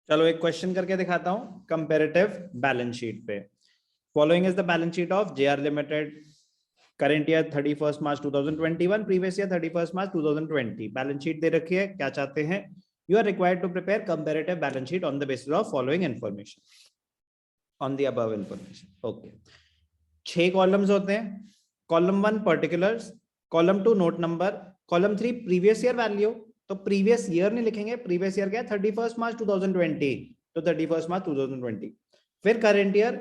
चलो एक क्वेश्चन करके दिखाता हूं कंपैरेटिव बैलेंस शीट पे। Following is the balance sheet of JR limited, current year 31 March 2021, previous year 31 March 2020। Balance sheet दे रखी है, क्या चाहते हैं? You are required to prepare comparative balance sheet on the basis of following information, on the above information. Okay, 6 columns होते हैं। Column 1 particulars, column 2 note number, column 3 previous year value. तो previous year नहीं लिखेंगे, previous year क्या है? 31 March 2020, तो 31 March 2020। फिर current year,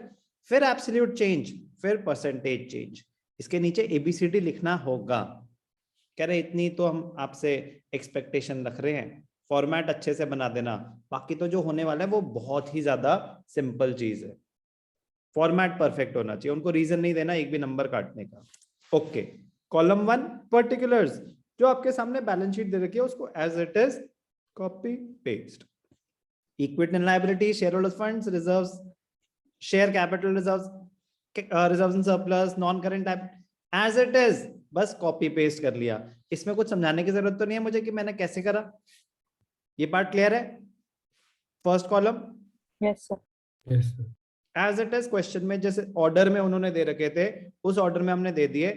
फिर एब्सोल्यूट चेंज, फिर परसेंटेज चेंज। इसके नीचे एबीसीडी लिखना होगा। कह रहे इतनी तो हम आपसे एक्सपेक्टेशन रख रहे हैं, फॉर्मेट अच्छे से बना देना, बाकी तो जो होने वाला है वो बहुत ही ज्यादा सिंपल चीज है। फॉर्मेट परफेक्ट होना चाहिए, उनको रीजन नहीं देना एक भी नंबर काटने का। ओके, कॉलम 1 पर्टिकुलर्स, जो आपके सामने बैलेंस शीट दे रखी है उसको as it is copy paste. Equity and liability, share holders funds, reserves, share capital, reserves, reserves and surplus, non current as it is, बस कॉपी पेस्ट कर लिया। इसमें कुछ समझाने की जरूरत तो नहीं है मुझे कि मैंने कैसे करा। ये पार्ट क्लियर है? First column yes sir. As it is question में जैसे ऑर्डर में उन्होंने दे रखे थे उस ऑर्डर में हमने दे दिए।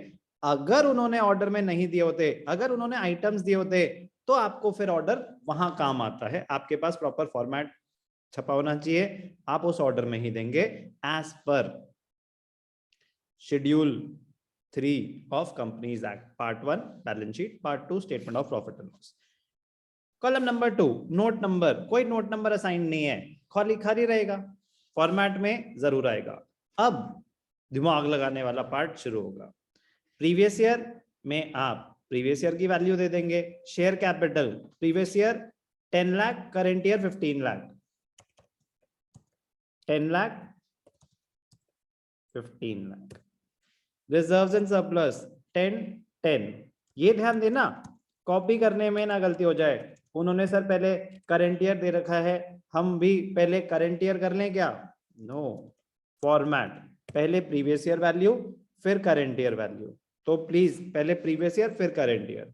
अगर उन्होंने ऑर्डर में नहीं दिए होते, अगर उन्होंने आइटम्स दिए होते, तो आपको फिर ऑर्डर वहां काम आता है। आपके पास प्रॉपर फॉर्मेट छपा होना चाहिए, आप उस ऑर्डर में ही देंगे as per schedule 3 of companies act, part 1 balance sheet, part 2 statement of profit and loss. Column number 2 note number, कोई नोट नंबर असाइन नहीं है, खाली खाली रहेगा, फॉर्मेट में जरूर आएगा। अब दिमाग लगाने वाला पार्ट शुरू होगा। प्रीवियस ईयर में आप प्रीवियस ईयर की वैल्यू दे देंगे। Share capital previous year 10 lakh, current year 15 lakh, 10 lakh 15 lakh. Reserves and surplus 10 10। ये ध्यान देना कॉपी करने में ना गलती हो जाए। उन्होंने सर पहले करंट ईयर दे रखा है, हम भी पहले करंट ईयर कर लें क्या? नो, फॉर्मेट पहले प्रीवियस ईयर वैल्यू फिर करंट ईयर वैल्यू। तो प्लीज पहले प्रीवियस ईयर फिर current year.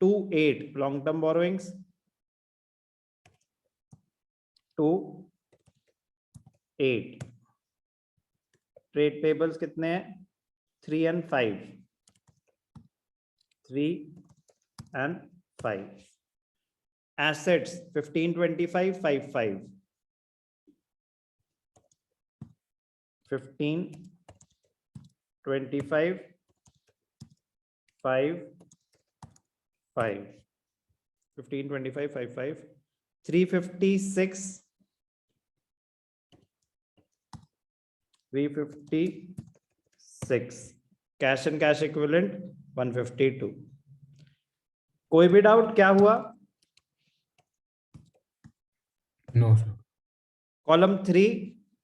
2/8 long term borrowings, 2/8 trade payables कितने हैं? 3 and 5, 3 and 5। assets 15 25 55, 15 25 5 5, 15 25 55, 356 356, cash and cash equivalent 152। कोई भी डाउट क्या हुआ? No sir. Column 3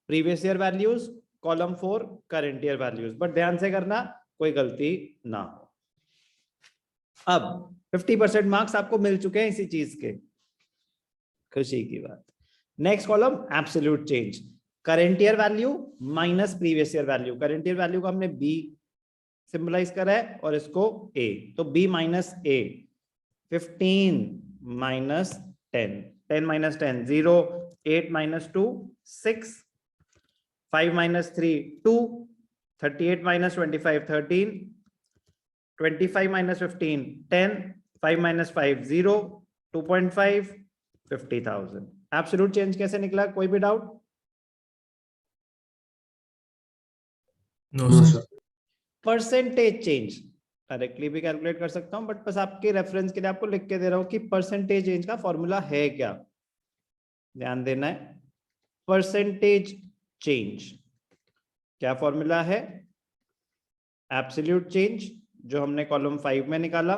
previous year values, column 4 current year values, but ध्यान से करना कोई गलती ना हो। अब 50% मार्क्स आपको मिल चुके हैं इसी चीज के, खुशी की बात। Next column absolute change, current year value minus previous year value. Current year value को हमने बी सिंबलाइज करा है और इसको ए, तो b minus a. 15 minus 10, 10 minus 10 0, 8 minus 2 6, 5 minus 3 2, 38 minus 25 13, 25 minus 15 10, 5 minus 5 0, 2.5 50,000। Absolute change कैसे निकला? कोई भी doubt? No sir. Percentage change directly भी कैलकुलेट कर सकता हूं, बट बस आपके रेफरेंस के लिए आपको लिख के दे रहा हूं कि परसेंटेज चेंज का फॉर्मूला है क्या, ध्यान देना है। परसेंटेज चेंज क्या फॉर्मूला है? एब्सोल्यूट चेंज जो हमने कॉलम 5 में निकाला,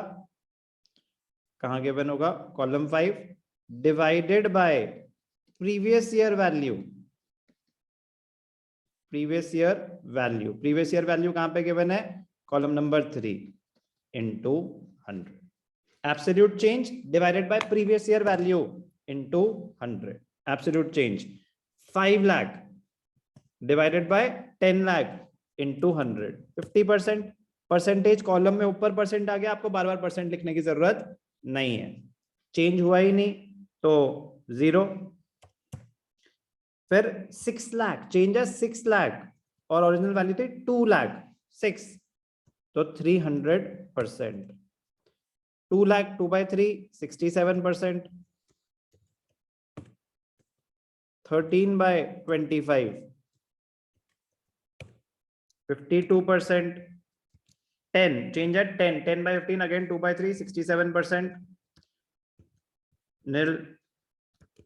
कहां गिवन होगा? Column 5, divided by previous year value. Previous year value, previous year value कहां पे गिवन है? Column number 3 into 100। Absolute change divided by previous year value into 100। Absolute change 5 lakh divided by 10 lakh into 100, 50%। Percentage column में ऊपर percent आ गया, आपको बार बार percent लिखने की जरूरत नहीं है, चेंज हुआ ही नहीं तो 0। फिर 6 लाख, चेंजेस 6 लाख और ओरिजिनल वैल्यू थी 2 लाख, 6 तो 300%। 2 lakh 2 by 3 67%, 13 by 25 52%, 10 change at 10 by 15 again 2 by 3 67%, nil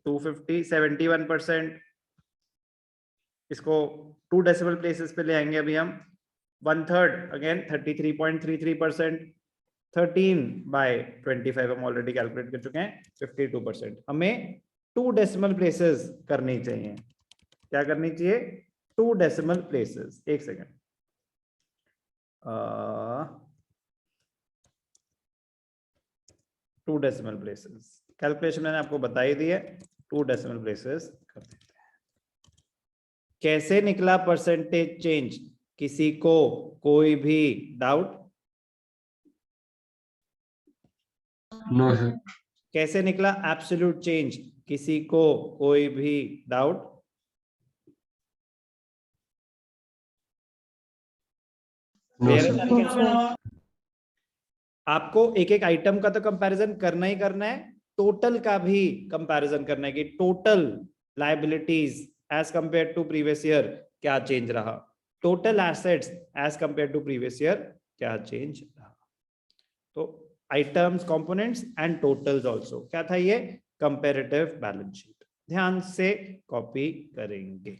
250 71%। इसको 2 डेसिमल प्लेसेस पे ले आएंगे अभी हम, 1/3 अगेन 33.33%, 13 by 25 हम ऑलरेडी कैलकुलेट कर चुके हैं 52%। हमें 2 डेसिमल प्लेसेस करनी चाहिए। क्या करनी चाहिए? 2 डेसिमल प्लेसेस। एक सेकेंड, 2 डेसिमल प्लेसेस कैलकुलेशन मैंने आपको बताई दी है। 2 डेसिमल प्लेसेस कर देते हैं। कैसे निकला परसेंटेज चेंज? किसी को कोई भी डाउट? No sir. कैसे निकला एब्सोल्यूट चेंज? किसी को कोई भी डाउट? No sir. आपको एक एक आइटम का तो कंपैरिजन करना ही करना है, टोटल का भी कंपैरिजन करना है कि total liabilities as compare to previous year क्या चेंज रहा, total assets as compare to previous year क्या चेंज रहा। तो items, components and totals also, क्या था ये? Comparative balance sheet. ध्यान से कॉपी करेंगे।